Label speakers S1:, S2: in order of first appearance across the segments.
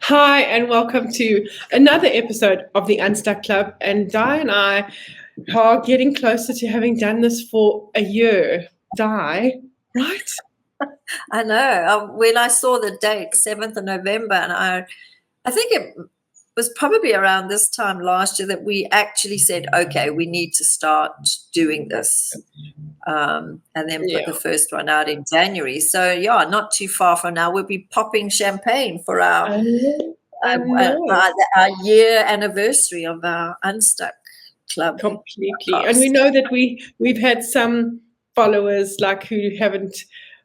S1: Hi, and welcome to another episode of the Unstuck Club. And Di and I are getting closer to having done this for a year. Di, right?
S2: I know. When I saw the date, 7th of November, and I think it was probably around this time last year that we actually said, okay, we need to start doing this. And then put the first one out in January. So, yeah, not too far from now, we'll be popping champagne for our year anniversary of our Unstuck Club.
S1: Completely.
S2: podcast.
S1: And we know that we've had some followers who haven't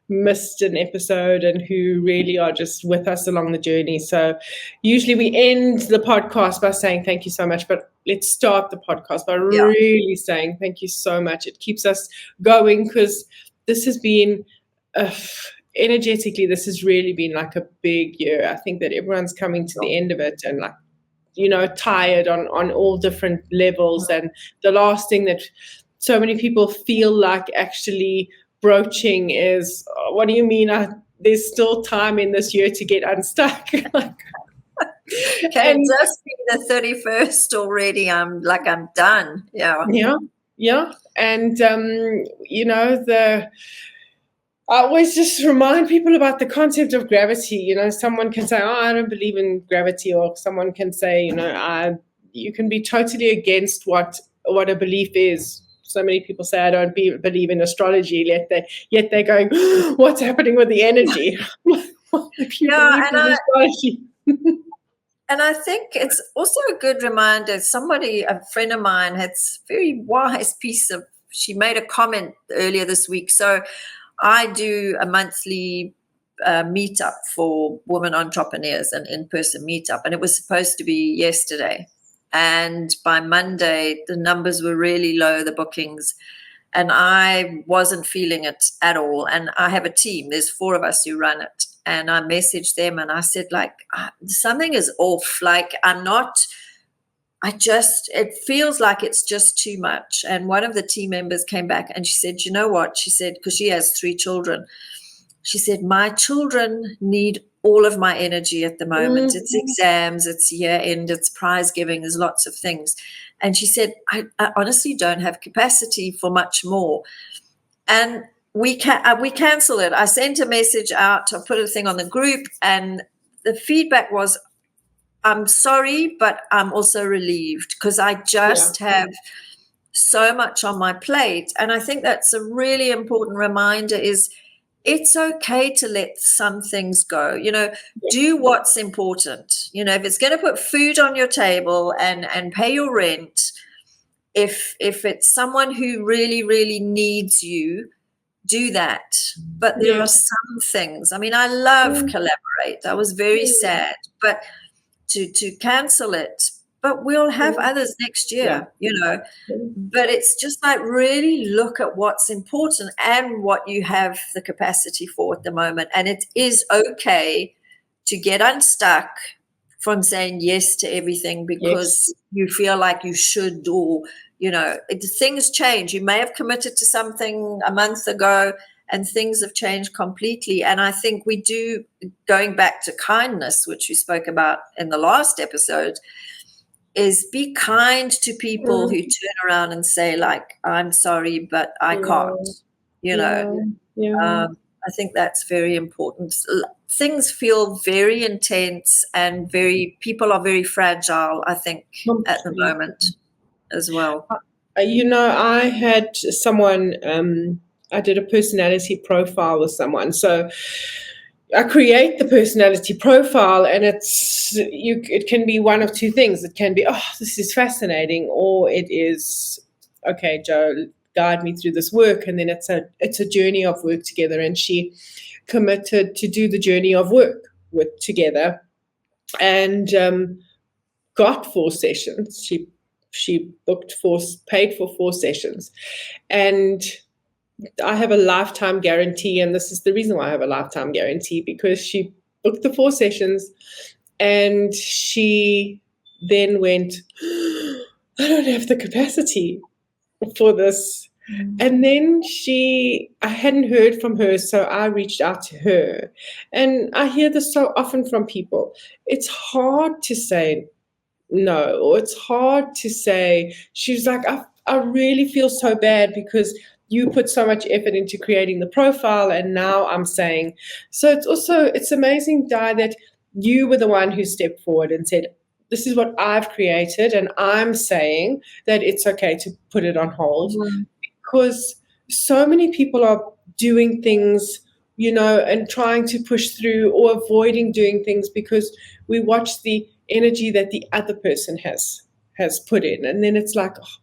S1: missed an episode and who really are just with us along the journey. So usually we end the podcast by saying thank you so much, but let's start the podcast by really saying thank you so much. It keeps us going because this has been energetically, this has really been like a big year. I think that everyone's coming to the end of it and tired on all different levels. And the last thing that so many people feel like actually broaching is, what do you mean? There's still time in this year to get unstuck.
S2: Can it just be the 31st already? I'm done.
S1: Yeah. And I always just remind people about the concept of gravity. Someone can say, I don't believe in gravity, or someone can say, you can be totally against what a belief is. So many people say, I don't believe in astrology, yet they're going, what's happening with the energy?
S2: And I think it's also a good reminder. A friend of mine, had a very wise she made a comment earlier this week. So I do a monthly meetup for women entrepreneurs, an in-person meetup, and it was supposed to be yesterday. And by Monday, the numbers were really low, the bookings, and I wasn't feeling it at all. And I have a team. There's 4 of us who run it. And I messaged them and I said, something is off. It feels like it's just too much. And one of the team members came back and she said, you know what? She said, because she has 3 children. She said, my children need all of my energy at the moment. Mm-hmm. It's exams, it's year end, it's prize giving, there's lots of things. And she said, I honestly don't have capacity for much more. And we cancel it. I sent a message out, I put a thing on the group, and the feedback was, I'm sorry, but I'm also relieved because I just have so much on my plate. And I think that's a really important reminder is it's okay to let some things go. Do what's important. If it's going to put food on your table and pay your rent, if it's someone who really, really needs you, do that. But there are some things. I mean, I love Collaborate. I was very sad, but to cancel it, but we'll have others next year, but it's just really look at what's important and what you have the capacity for at the moment. And it is okay to get unstuck from saying yes to everything because you feel like you should, or, things change. You may have committed to something a month ago and things have changed completely. And I think we do, going back to kindness, which we spoke about in the last episode, is be kind to people who turn around and say, I'm sorry, but I can't, I think that's very important. Things feel very intense and people are very fragile, I think, at the moment as well.
S1: I had someone, I did a personality profile with someone. So I create the personality profile and it can be one of 2 things. It can be, this is fascinating, or it is, okay, Joe, guide me through this work. And then it's a journey of work together. And she committed to do the journey of work together and got 4 sessions. She paid for 4 sessions. And I have a lifetime guarantee, and this is the reason why I have a lifetime guarantee, because she booked the 4 sessions and she then went, I don't have the capacity for this. And then I hadn't heard from her, so I reached out to her. And I hear this so often from people. It's hard to say no, or it's hard to say. She's like, I really feel so bad because you put so much effort into creating the profile, and now I'm saying. So it's amazing, Di, that you were the one who stepped forward and said, this is what I've created, and I'm saying that it's okay to put it on hold, because so many people are doing things, and trying to push through or avoiding doing things because we watch the energy that the other person has put in, and then it's like, oh,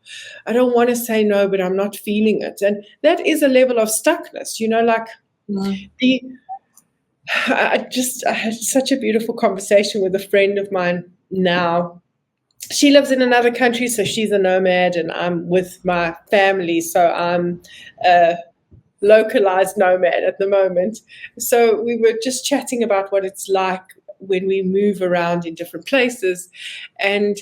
S1: I don't want to say no, but I'm not feeling it, and that is a level of stuckness. Like the I had such a beautiful conversation with a friend of mine now. She lives in another country, so she's a nomad, and I'm with my family, so I'm a localized nomad at the moment. So we were just chatting about what it's like when we move around in different places, and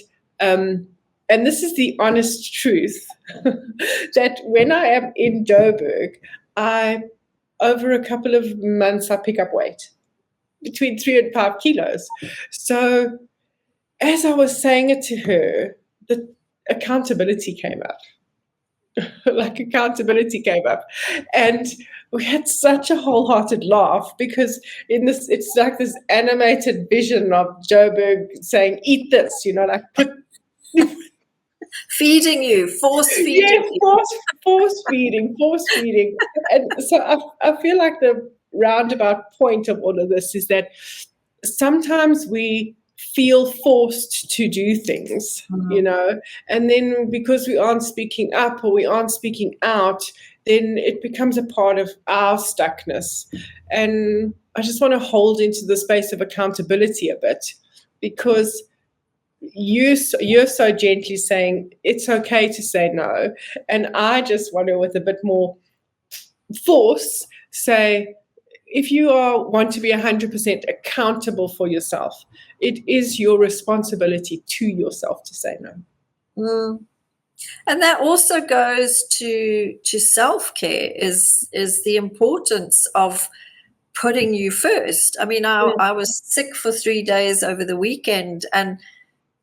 S1: this is the honest truth that when I am in Joburg, over a couple of months I pick up weight between 3 and 5 kilos. So as I was saying it to her, the accountability came up. Accountability came up. And we had such a wholehearted laugh because it's like this animated vision of Joburg saying, eat this, put
S2: feeding you, force feeding.
S1: Yeah, force feeding. And so I feel like the roundabout point of all of this is that sometimes we feel forced to do things, and then because we aren't speaking up or we aren't speaking out, then it becomes a part of our stuckness. And I just want to hold into the space of accountability a bit, because you're so gently saying it's okay to say no, and I just want to, with a bit more force, say, if you want to be 100% accountable for yourself, it is your responsibility to yourself to say no.
S2: And that also goes to self-care, is the importance of putting you first. I mean, I was sick for 3 days over the weekend, and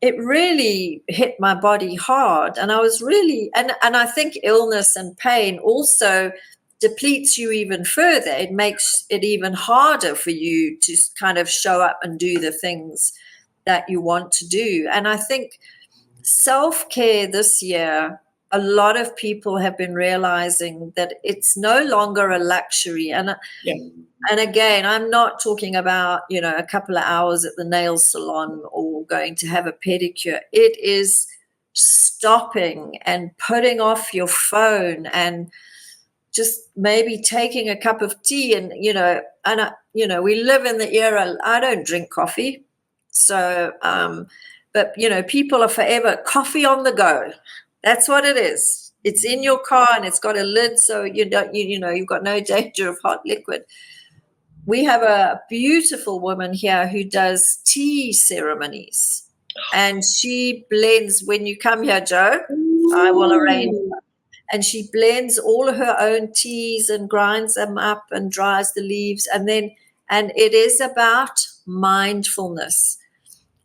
S2: it really hit my body hard. And I was really, and I think illness and pain also depletes you even further. It makes it even harder for you to kind of show up and do the things that you want to do. And I think self-care this year, a lot of people have been realizing that it's no longer a luxury. And again, I'm not talking about, a couple of hours at the nail salon or going to have a pedicure. It is stopping and putting off your phone and just maybe taking a cup of tea. And, we live in the era, I don't drink coffee. So, but, people are forever coffee on the go. That's what it is. It's in your car and it's got a lid, so you've got no danger of hot liquid. We have a beautiful woman here who does tea ceremonies, and she blends. When you come here, Joe, I will arrange. And she blends all of her own teas and grinds them up and dries the leaves, and it is about mindfulness.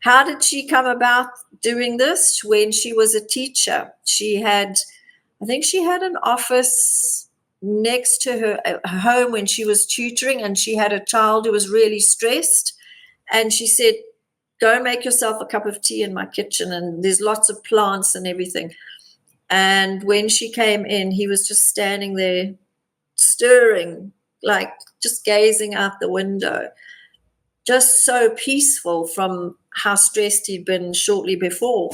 S2: How did she come about doing this? When she was a teacher, I think she had an office next to her home when she was tutoring, and she had a child who was really stressed. And she said, go and make yourself a cup of tea in my kitchen, and there's lots of plants and everything. And when she came in, he was just standing there stirring, like just gazing out the window, just so peaceful from how stressed he'd been shortly before.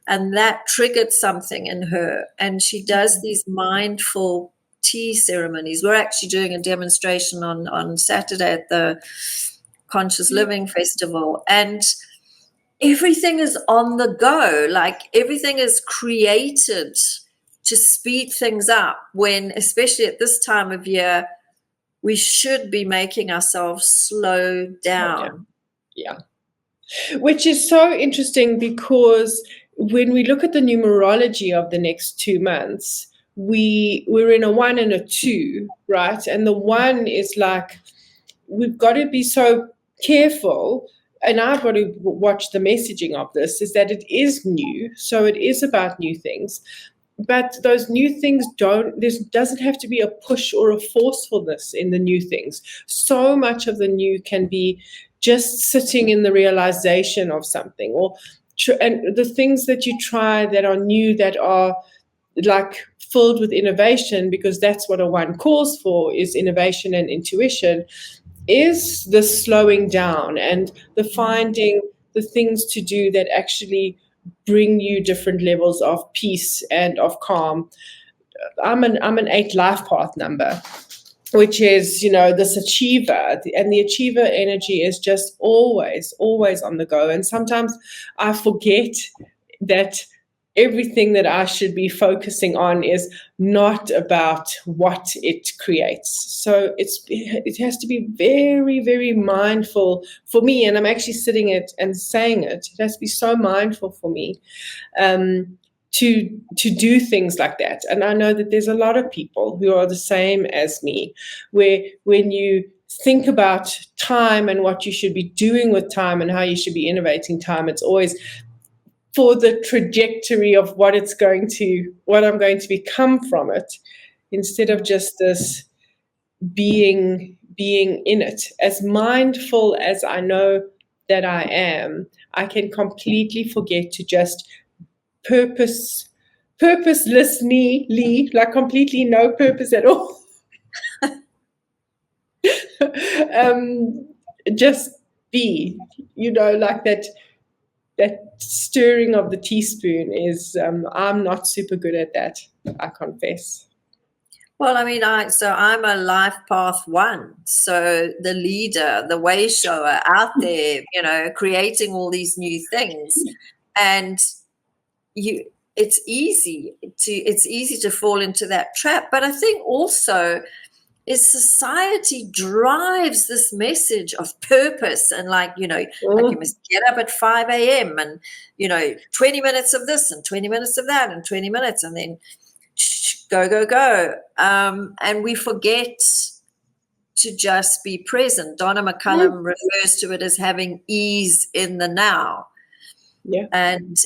S2: And that triggered something in her. And she does these mindful tea ceremonies. We're actually doing a demonstration on Saturday at the Conscious Living Festival. And everything is on the go. Like everything is created to speed things up, when, especially at this time of year, we should be making ourselves slow down.
S1: Yeah. Which is so interesting, because when we look at the numerology of the next 2 months, we're in a 1 and a 2, right? And the 1 is like, we've got to be so careful, and I've got to watch the messaging of this, is that it is new, so it is about new things. But those new things there doesn't have to be a push or a forcefulness in the new things. So much of the new can be just sitting in the realization of something, and the things that you try that are new, that are like filled with innovation, because that's what a 1 calls for, is innovation and intuition, is the slowing down and the finding the things to do that actually bring you different levels of peace and of calm. I'm an 8 life path number, which is, this achiever, and the achiever energy is just always on the go. And sometimes I forget that everything that I should be focusing on is not about what it creates. So it has to be very, very mindful for me. And I'm actually sitting it and saying it. It has to be so mindful for me to do things like that. And I know that there's a lot of people who are the same as me, where when you think about time and what you should be doing with time and how you should be innovating time, it's always for the trajectory of what I'm going to become from it, instead of just this being in it. As mindful as I know that I am, I can completely forget to just purposelessly, like completely no purpose at all. Just be, like that stirring of the teaspoon is, I'm not super good at that, I confess.
S2: Well, I mean, I'm a life path 1. So the leader, the way shower out there, creating all these new things. And it's easy to fall into that trap. But I think also is society drives this message of purpose and like you must get up at 5 a.m. and 20 minutes of this and 20 minutes of that and 20 minutes and then go. And we forget to just be present. Donna McCullum refers to it as having ease in the now.
S1: Yeah.
S2: And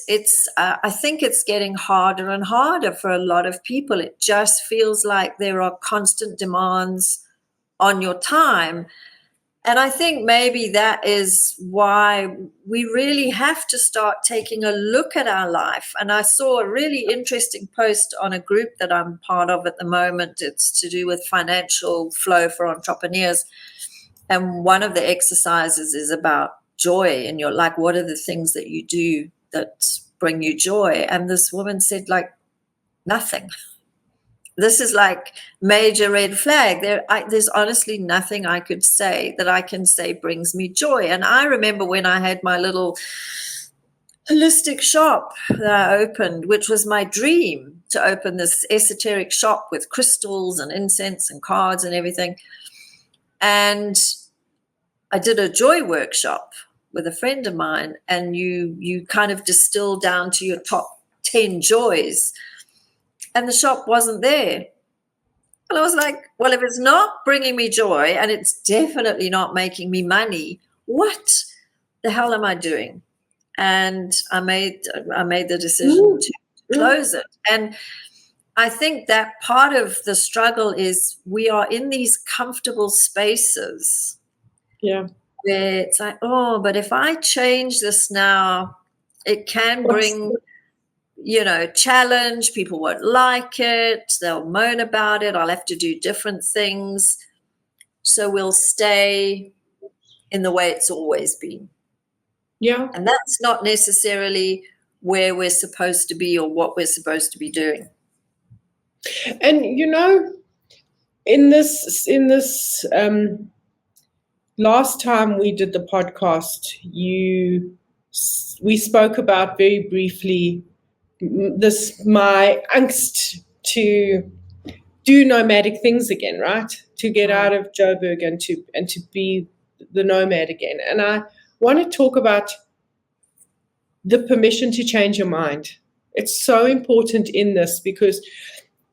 S2: I think it's getting harder and harder for a lot of people. It just feels like there are constant demands on your time. And I think maybe that is why we really have to start taking a look at our life. And I saw a really interesting post on a group that I'm part of at the moment. It's to do with financial flow for entrepreneurs. And one of the exercises is about joy, and you're like, what are the things that you do that bring you joy? And this woman said, like, nothing. This is like major red flag. There's honestly nothing I could say that I can say brings me joy. And I remember when I had my little holistic shop that I opened, which was my dream, to open this esoteric shop with crystals and incense and cards and everything. And I did a joy workshop with a friend of mine, and you kind of distill down to your top 10 joys, and the shop wasn't there. And I was like, well, if it's not bringing me joy and it's definitely not making me money, what the hell am I doing? And I made the decision to close it. And I think that part of the struggle is we are in these comfortable spaces.
S1: Yeah.
S2: Where it's like, oh, but if I change this now, it can bring, challenge. People won't like it. They'll moan about it. I'll have to do different things. So we'll stay in the way it's always been.
S1: Yeah.
S2: And that's not necessarily where we're supposed to be or what we're supposed to be doing.
S1: And, in this last time we did the podcast, we spoke about very briefly my angst to do nomadic things again, right? To get out of Joburg and to be the nomad again. And I want to talk about the permission to change your mind. It's so important in this, because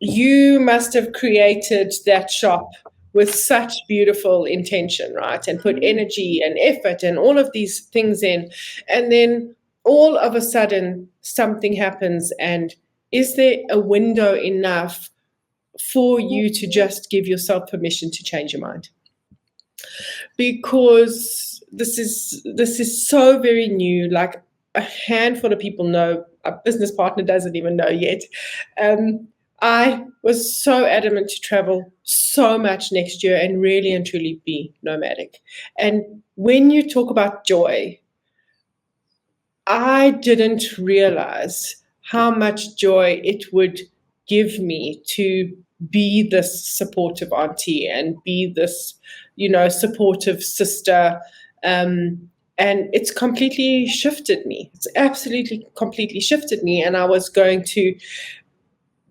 S1: you must have created that shop with such beautiful intention, right? And put energy and effort and all of these things in. And then all of a sudden, something happens. And is there a window enough for you to just give yourself permission to change your mind? Because this is so very new. Like, a handful of people know. A business partner doesn't even know yet. I was so adamant to travel so much next year and really and truly be nomadic. And when you talk about joy, I didn't realize how much joy it would give me to be this supportive auntie and be this, supportive sister. And it's completely shifted me. It's absolutely completely shifted me. And I was going to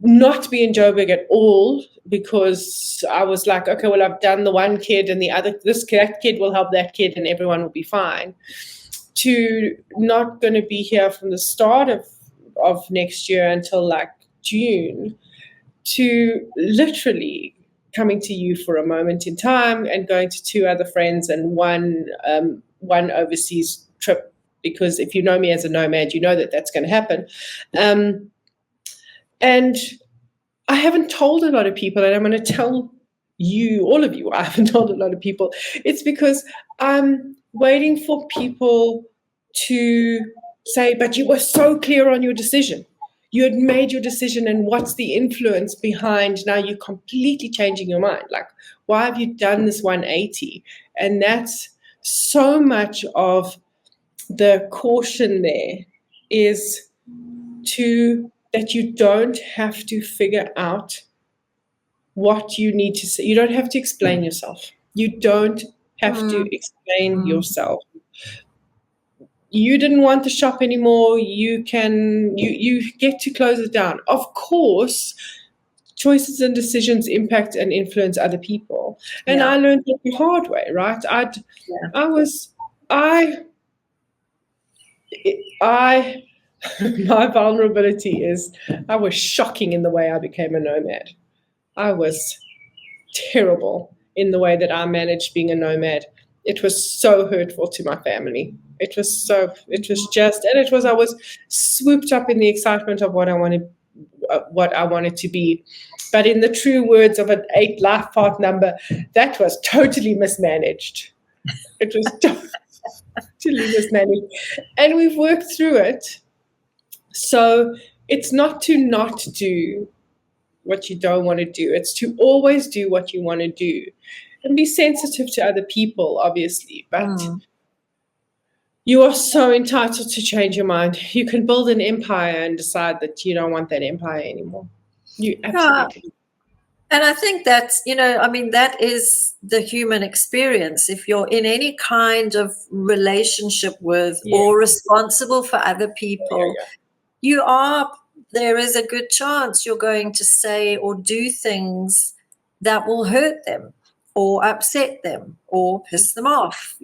S1: not be in Joburg at all because I was like, okay, well, I've done the one kid and that kid will help that kid and everyone will be fine. To not going to be here from the start of next year until like June, to literally coming to you for a moment in time and going to two other friends and one overseas trip, because if you know me as a nomad, you know that that's going to happen. And I haven't told a lot of people, and I'm going to tell you, all of you, I haven't told a lot of people. It's because I'm waiting for people to say, but you were so clear on your decision. You had made your decision, and what's the influence behind now you completely changing your mind? Like, why have you done this 180? And that's so much of the caution there, is that you don't have to figure out what you need to say. You don't have to explain yourself. You don't have to explain yourself. You didn't want the shop anymore. You get to close it down. Of course, choices and decisions impact and influence other people. And I learned it the hard way, right? My vulnerability is I was shocking in the way I became a nomad. I was terrible in the way that I managed being a nomad. It was so hurtful to my family. I was swooped up in the excitement of what I wanted to be. But in the true words of an 8 life path number, that was totally mismanaged. It was totally mismanaged. And we've worked through it. So it's not to not do what you don't want to do. It's to always do what you want to do and be sensitive to other people, obviously. But you are so entitled to change your mind. You can build an empire and decide that you don't want that empire anymore. You absolutely.
S2: And I think that's, that is the human experience. If you're in any kind of relationship with or responsible for other people, there is a good chance you're going to say or do things that will hurt them or upset them or piss them off,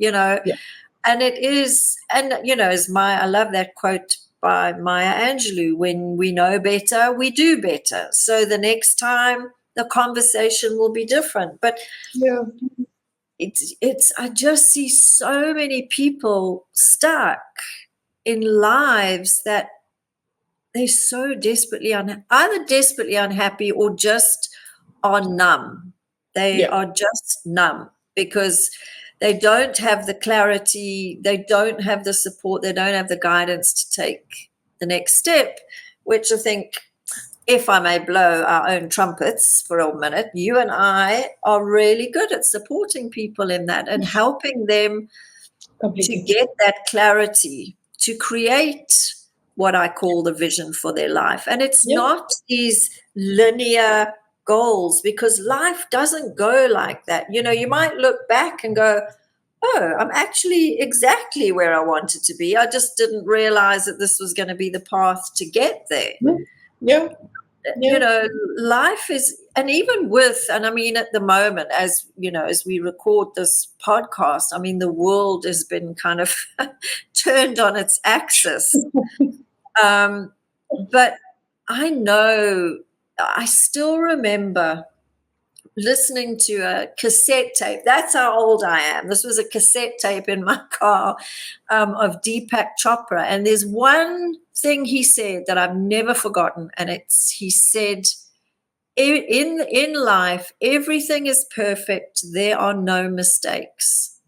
S2: And it is, I love that quote by Maya Angelou, when we know better, we do better. So the next time the conversation will be different. But I just see so many people stuck in lives that they're so either desperately unhappy or just are numb. They are just numb because they don't have the clarity, they don't have the support, they don't have the guidance to take the next step, which I think, if I may blow our own trumpets for a minute, you and I are really good at supporting people in that and helping them to get that clarity, to create what I call the vision for their life. And it's not these linear goals, because life doesn't go like that. You might look back and go, oh, I'm actually exactly where I wanted to be. I just didn't realize that this was going to be the path to get there. Life is, and even at the moment, as we record this podcast, the world has been kind of turned on its axis. But I know I still remember listening to a cassette tape. That's how old I am. This was a cassette tape in my car of Deepak Chopra. And there's one thing he said that I've never forgotten. And he said, in life, everything is perfect. There are no mistakes.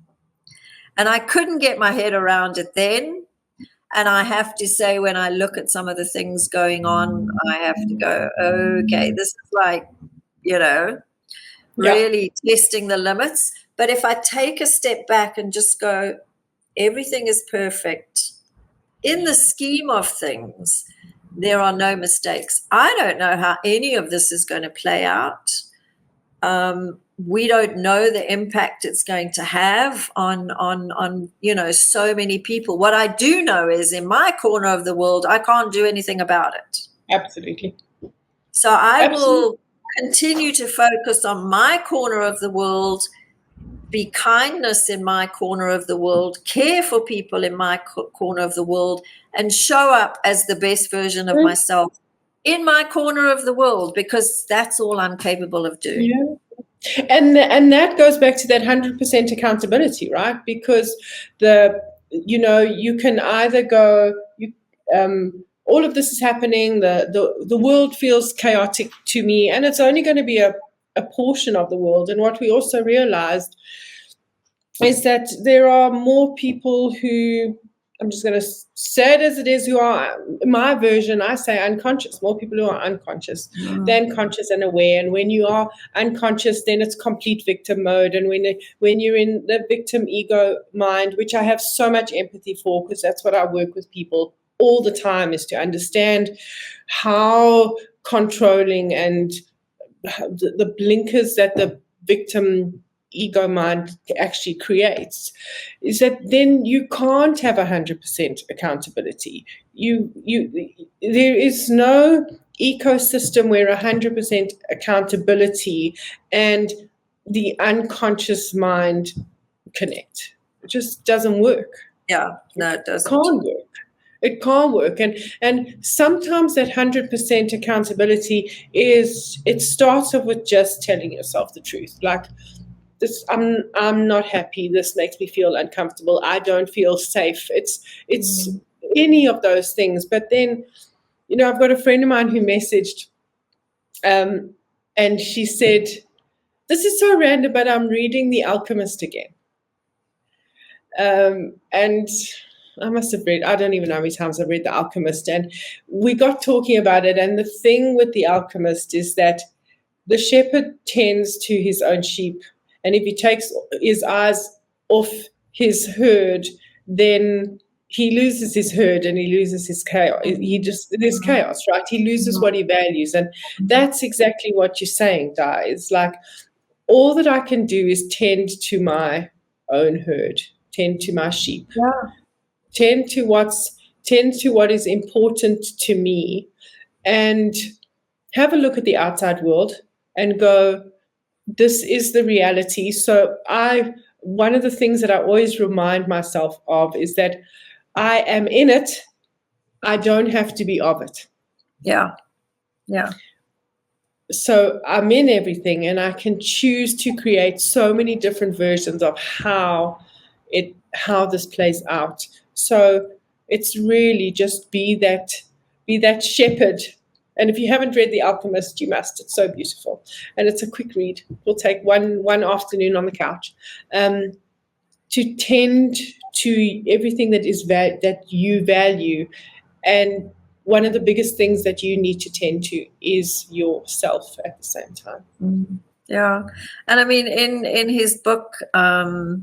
S2: And I couldn't get my head around it then. And I have to say, when I look at some of the things going on, I have to go, okay, this is like, really testing the limits. But if I take a step back and just go, everything is perfect. In the scheme of things, there are no mistakes. I don't know how any of this is going to play out. We don't know the impact it's going to have on so many people. What I do know is, in my corner of the world, I can't do anything about it.
S1: Absolutely.
S2: So I will continue to focus on my corner of the world, be kindness in my corner of the world, care for people in my corner of the world, and show up as the best version of myself in my corner of the world, because that's all I'm capable of doing.
S1: Yeah. And that goes back to that 100% accountability, right? Because you can either go, all of this is happening, the world feels chaotic to me, and it's only going to be a portion of the world. And what we also realized is that there are more people who, I'm just going to say it as it is, who are, my version, I say unconscious, more people who are unconscious than conscious and aware. And when you are unconscious, then it's complete victim mode. And when you're in the victim ego mind, which I have so much empathy for, because that's what I work with people all the time, is to understand how controlling and the blinkers that the victim ego mind actually creates, is that then you can't have 100% accountability. There is no ecosystem where 100% accountability and the unconscious mind connect. It just doesn't work.
S2: Yeah, no, it doesn't.
S1: It can't work. And sometimes that 100% accountability it starts off with just telling yourself the truth. Like, this, I'm not happy. This makes me feel uncomfortable. I don't feel safe. It's any of those things. But then, I've got a friend of mine who messaged, and she said, "This is so random, but I'm reading The Alchemist again." And I must have read, I don't even know how many times I've read The Alchemist. And we got talking about it. And the thing with The Alchemist is that the shepherd tends to his own sheep. And if he takes his eyes off his herd, then he loses his herd and he loses his chaos. There's chaos, right? He loses what he values. And that's exactly what you're saying, Di. It's like, all that I can do is tend to my own herd, tend to my sheep, tend to what is important to me, and have a look at the outside world and go, this is the reality. So one of the things that I always remind myself of is that I am in it. I don't have to be of it.
S2: Yeah. Yeah.
S1: So I'm in everything, and I can choose to create so many different versions of how this plays out. So it's really just be that shepherd. And if you haven't read The Alchemist, you must. It's so beautiful. And it's a quick read. It'll take one afternoon on the couch. To tend to everything that you value. And one of the biggest things that you need to tend to is yourself at the same time.
S2: Yeah. And I mean, in his book, Power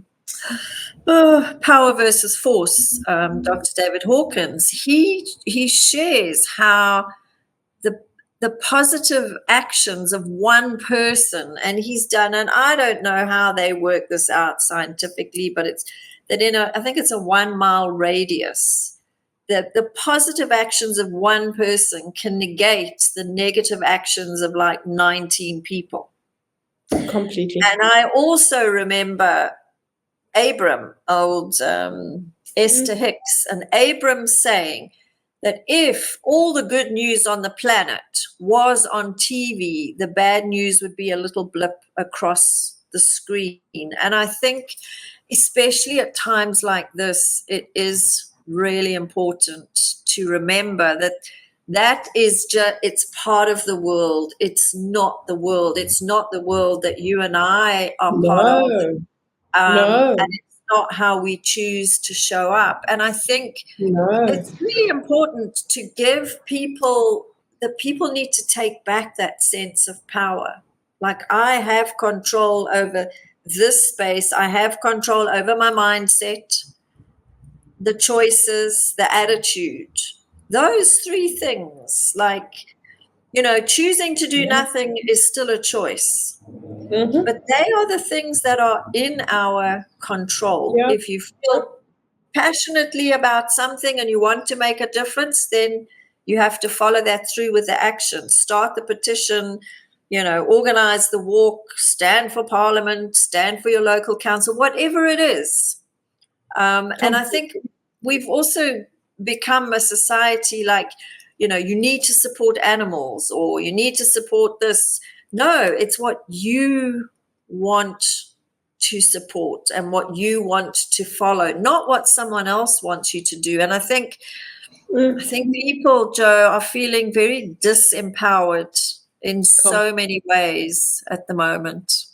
S2: versus Force, Dr. David Hawkins, he shares how the positive actions of one person, and he's done, and I don't know how they work this out scientifically, but it's that I think it's a 1 mile radius, that the positive actions of one person can negate the negative actions of like 19 people.
S1: Completely.
S2: And I also remember Abram, old Esther Hicks, and Abram saying that if all the good news on the planet was on TV, the bad news would be a little blip across the screen. And I think, especially at times like this, it is really important to remember that that is just, it's part of the world. It's not the world. It's not the world that you and I are part of.
S1: No,
S2: And it's not how we choose to show up. And I think
S1: no,
S2: it's really important to give people, that people need to take back that sense of power. Like, I have control over this space. I have control over my mindset, the choices, the attitude. Those three things, like, choosing to do nothing is still a choice.
S1: Mm-hmm.
S2: But they are the things that are in our control.
S1: Yeah.
S2: If you feel passionately about something and you want to make a difference, then you have to follow that through with the action. Start the petition, organize the walk, stand for parliament, stand for your local council, whatever it is. And I think we've also become a society like, you need to support animals, or you need to support this. No, it's what you want to support and what you want to follow, not what someone else wants you to do. And I think people, Joe, are feeling very disempowered in so many ways at the moment.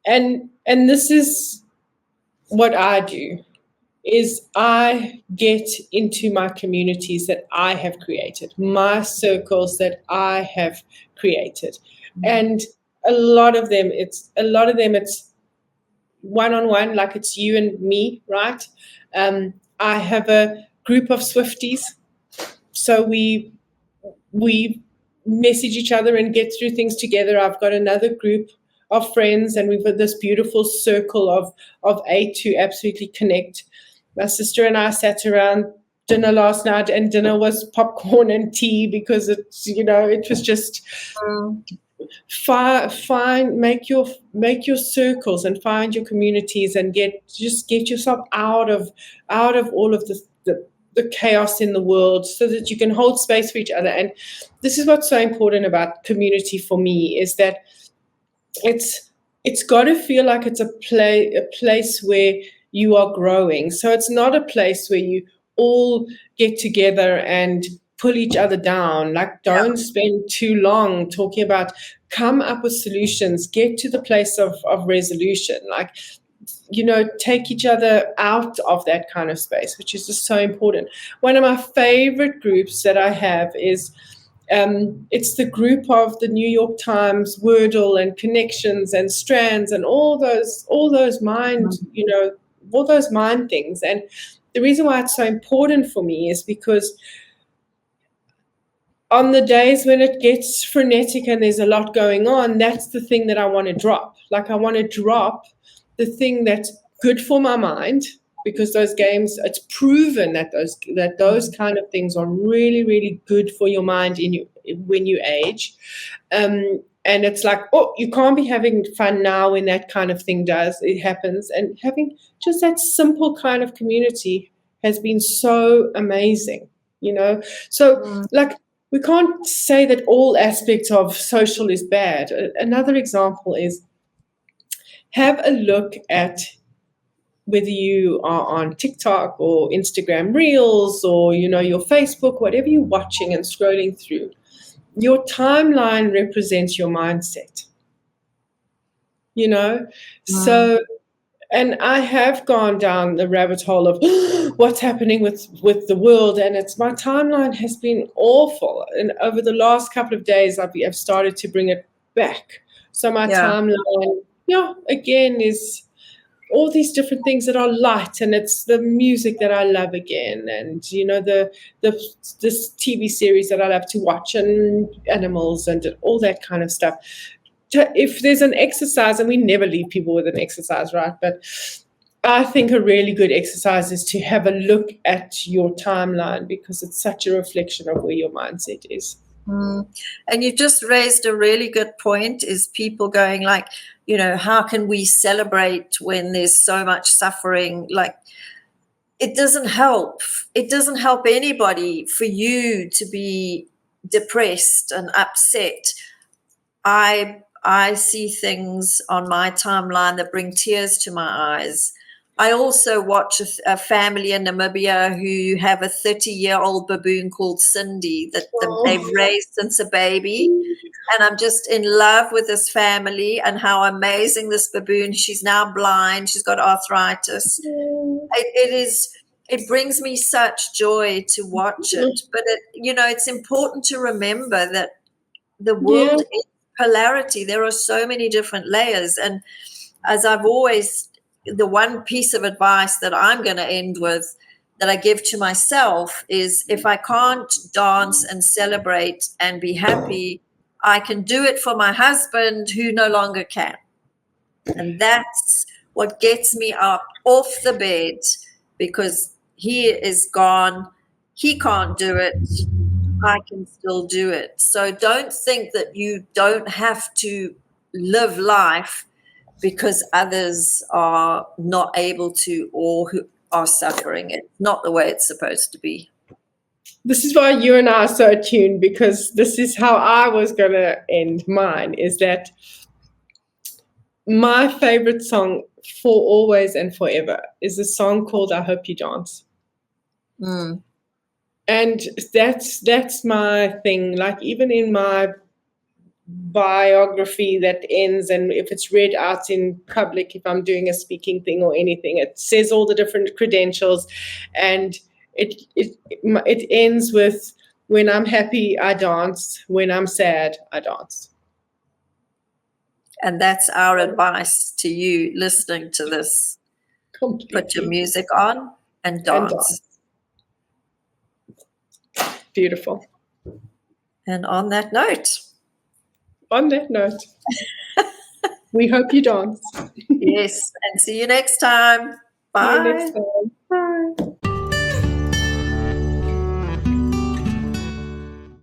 S1: And this is what I do, is I get into my communities that I have created, my circles that I have created. And a lot of them it's one-on-one, like it's you and me, right? I have a group of Swifties, so we message each other and get through things together. I've got another group of friends, and we've got this beautiful circle of 8 to absolutely connect. My sister and I sat around dinner last night, and dinner was popcorn and tea, because it's, it was just make your circles and find your communities, and get yourself out of all of the chaos in the world, so that you can hold space for each other. And this is what's so important about community for me, is that it's got to feel like it's a place where you are growing. So it's not a place where you all get together and pull each other down. Like, don't spend too long talking about, come up with solutions, get to the place of resolution. Like, take each other out of that kind of space, which is just so important. One of my favorite groups that I have is, it's the group of the New York Times, Wordle, and Connections, and Strands, and all those mind, all those mind things. And the reason why it's so important for me is because on the days when it gets frenetic and there's a lot going on, that's the thing that I want to drop. Like, I want to drop the thing that's good for my mind, because those games, it's proven that those kind of things are really, really good for your mind when you age. And it's like, you can't be having fun now when that kind of thing happens. And having just that simple kind of community has been so amazing, So, like, we can't say that all aspects of social is bad. Another example is, have a look at whether you are on TikTok or Instagram Reels, or, your Facebook, whatever you're watching and scrolling through. Your timeline represents your mindset, So, and I have gone down the rabbit hole of what's happening with the world, and my timeline has been awful. And over the last couple of days, I've started to bring it back. So my timeline, again, is all these different things that are light, and it's the music that I love again, and this TV series that I love to watch, and animals, and all that kind of stuff. If there's an exercise, and we never leave people with an exercise, right? But I think a really good exercise is to have a look at your timeline, because it's such a reflection of where your mindset is.
S2: And you just raised a really good point, is people going like, how can we celebrate when there's so much suffering? Like, it doesn't help. It doesn't help anybody for you to be depressed and upset. I see things on my timeline that bring tears to my eyes. I also watch a family in Namibia who have a 30-year-old baboon called Cindy that they've raised since a baby. And I'm just in love with this family and how amazing this baboon. She's now blind. She's got arthritis. It brings me such joy to watch it. But it's important to remember that the world is polarity. There are so many different layers. And as I've always, the one piece of advice that I'm going to end with that I give to myself is, if I can't dance and celebrate and be happy, I can do it for my husband who no longer can. And that's what gets me up off the bed, because he is gone. He can't do it. I can still do it. So don't think that you don't have to live life because others are not able to or who are suffering. It's not the way it's supposed to be.
S1: This is why you and I are so attuned, because this is how I was going to end mine, is that my favorite song for always and forever is a song called I Hope You Dance.
S2: Mm.
S1: And that's my thing. Like, even in my biography that ends, and if it's read out in public, if I'm doing a speaking thing or anything, it says all the different credentials, and it ends with, when I'm happy I dance, when I'm sad I dance.
S2: And that's our advice to you listening to this.
S1: Completely.
S2: Put your music on and dance.
S1: Beautiful.
S2: And on that note,
S1: we hope you dance.
S2: Yes, and see you next time. Bye.
S1: See you next time. Bye.